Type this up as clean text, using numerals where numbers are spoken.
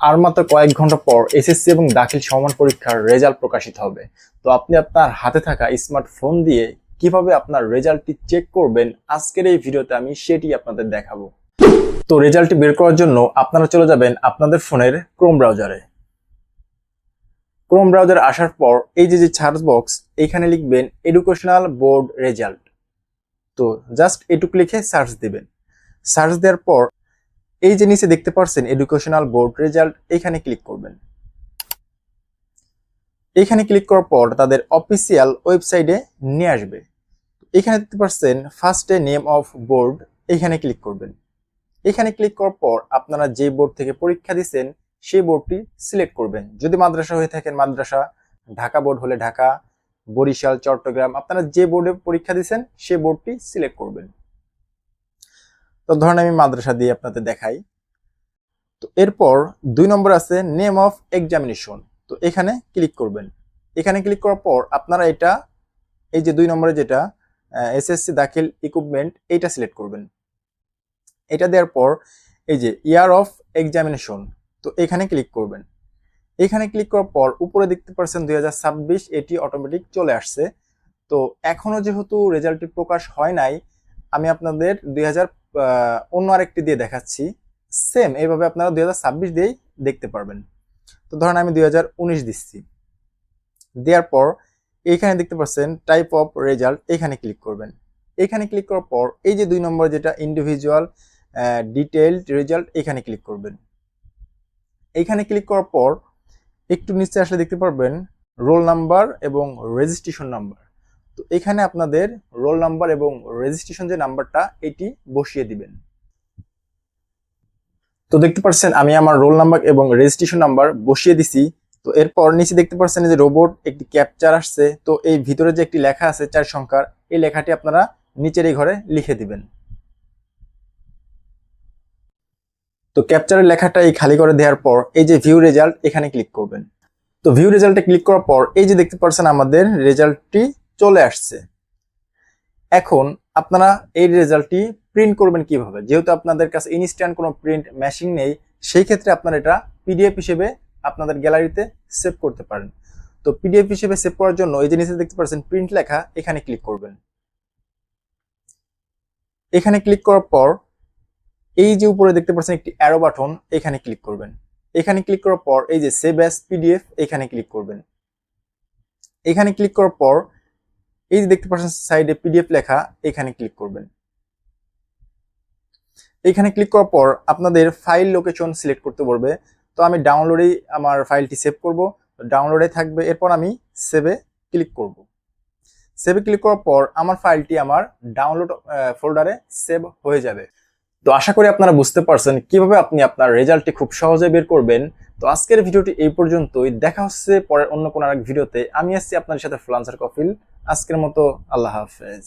আর মাত্র কয়েক ঘন্টা পর এসএসসি এবং দাখিল সমান পরীক্ষার রেজাল্ট প্রকাশিত হবে। তো আপনি আপনার হাতে থাকা স্মার্টফোন দিয়ে কিভাবে আপনার রেজাল্টটি চেক করবেন, আজকের এই ভিডিওতে আমি সেটি আপনাদের দেখাবো। তো রেজাল্টটি বের করার জন্য আপনারা চলে যাবেন আপনাদের ফোনের ক্রোম ব্রাউজারে। ক্রোম ব্রাউজারে আসার পর এই যে সার্চ বক্স, এইখানে লিখবেন এডুকেশনাল বোর্ড রেজাল্ট। তো জাস্ট এটুকু লিখে সার্চ দিবেন। সার্চ দেওয়ার পর এই যে নিচে দেখতে পাচ্ছেন এডুকেশনাল বোর্ড রেজাল্ট, এখানে ক্লিক করবেন। এখানে ক্লিক করার পর তাদের অফিসিয়াল ওয়েবসাইটে নিয়ে আসবে। এখানে দেখতে পাচ্ছেন ফার্স্টে নেম অফ বোর্ড, এখানে ক্লিক করবেন। এখানে ক্লিক করার পর আপনারা যে বোর্ড থেকে পরীক্ষা দিচ্ছেন সেই বোর্ডটি সিলেক্ট করবেন। যদি মাদ্রাসা হয়ে থাকেন মাদ্রাসা, ঢাকা বোর্ড হলে ঢাকা, বরিশাল, চট্টগ্রাম, আপনারা যে বোর্ডে পরীক্ষা দিচ্ছেন সেই বোর্ডটি সিলেক্ট করবেন। তো ধরেন আমি মাদ্রাসা দিয়ে আপনাদের দেখাই। তো এরপর 2 নম্বর আছে নেম অফ এক্সামিনেশন, তো এখানে ক্লিক করবেন। এখানে ক্লিক করার পর আপনারা এটা এই যে 2 নম্বরে যেটা এসএসসি দাখিল ইকুইপমেন্ট, এইটা সিলেক্ট করবেন। এটা দেওয়ার পর এই যে ইয়ার অফ এক্সামিনেশন, তো এখানে ক্লিক করবেন। এখানে ক্লিক করার পর উপরে দেখতে পাচ্ছেন 2026, এটি অটোমেটিক চলে আসছে। তো এখনো যেহেতু রেজাল্টটি প্রকাশ হয় নাই, আমি আপনাদের 2000 অন্য আরেকটি দিয়ে দেখাচ্ছি। সেম এইভাবে আপনারা 2026 দিয়েই দেখতে পারবেন। তো ধরেন আমি 2019 দিচ্ছি। দেওয়ার পর এইখানে দেখতে পাচ্ছেন টাইপ অফ রেজাল্ট, এখানে ক্লিক করবেন। এখানে ক্লিক করার পর এই যে 2 নম্বর যেটা ইন্ডিভিজুয়াল ডিটেইলড রেজাল্ট, এখানে ক্লিক করবেন। এইখানে ক্লিক করার পর একটু নিচে আসলে দেখতে পারবেন রোল নাম্বার এবং রেজিস্ট্রেশন নাম্বার। তো এখানে আপনাদের রোল নাম্বার এবং রেজিস্ট্রেশন যে নাম্বারটা, এটি বসিয়ে দিবেন। তো দেখতে পাচ্ছেন আমি আমার রোল নাম্বার এবং রেজিস্ট্রেশন নাম্বার বসিয়ে দিছি। তো এরপর নিচে দেখতে পাচ্ছেন যে রোবট একটি ক্যাপচার আসছে। তো এই ভিতরে যে একটি লেখা আছে 4 সংখ্যার, এই লেখাটি আপনারা নিচের এই ঘরে লিখে দিবেন। তো ক্যাপচারের লেখাটা এই খালি করে দেওয়ার পর এই যে ভিউ রেজাল্ট, এখানে ক্লিক করবেন। তো ভিউ রেজাল্টে ক্লিক করার পর এই যে দেখতে পাচ্ছেন আমাদের রেজাল্টটি চলে আসছে। এখন আপনারা এই রেজাল্টটি প্রিন্ট করবেন কিভাবে, যেহেতু আপনাদের কাছে ইনস্ট্যান্ট কোনো প্রিন্ট মেশিন নেই, সেই ক্ষেত্রে আপনারা এটা পিডিএফ হিসেবে আপনাদের গ্যালারিতে সেভ করতে পারেন। তো পিডিএফ হিসেবে সেভ করার জন্য এই যে নিচে দেখতে পাচ্ছেন প্রিন্ট লেখা, এখানে ক্লিক করবেন। এখানে ক্লিক করার পর এই যে উপরে দেখতে পাচ্ছেন একটি অ্যারো বাটন, এখানে ক্লিক করবেন। এখানে ক্লিক করার পর এই যে সেভ অ্যাজ পিডিএফ, এখানে ক্লিক করবেন। এখানে ক্লিক করার পর এই যে দেখতে পাচ্ছেন সাইডে পিডিএফ লেখা, এখানে ক্লিক করবেন। এখানে ক্লিক করার পর আপনাদের ফাইল লোকেশন সিলেক্ট করতে বলবে। তো আমি ডাউনলোডেই আমার ফাইলটি সেভ করব, ডাউনলোডে থাকবে। এরপর আমি সেভে ক্লিক করব। সেভে ক্লিক করার পর আমার ফাইলটি আমার ডাউনলোড ফোল্ডারে সেভ হয়ে যাবে। তো আশা করি আপনারা বুঝতে পারছেন কিভাবে আপনি আপনার রেজাল্টটি খুব সহজে বের করবেন। তো আজকের ভিডিওটি এই পর্যন্তই, দেখা হচ্ছে পরের অন্য কোনো আরেক ভিডিওতে। আমি আসছি আপনাদের সাথে ফ্রিল্যান্সার কফিল। আজকের মতো আল্লাহ হাফেজ।